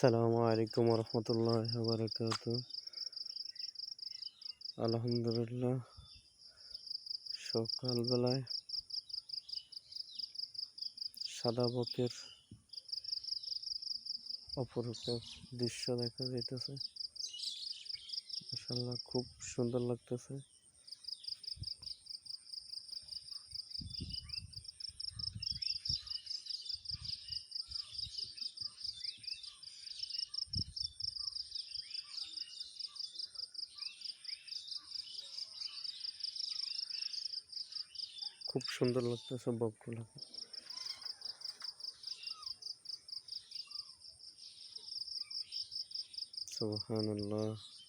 আসসালামু আলাইকুম রহমতুল্লাহি ওয়া বারাকাতুহু। আলহামদুলিল্লাহ, সকালবেলায় সাদা বকের অপরূপ এক দৃশ্য দেখা যাইতেছে। মাশাআল্লাহ, খুব সুন্দর লাগতেছে। খুব সুন্দর লাগতেছে বকগুলো। সুবহানাল্লাহ।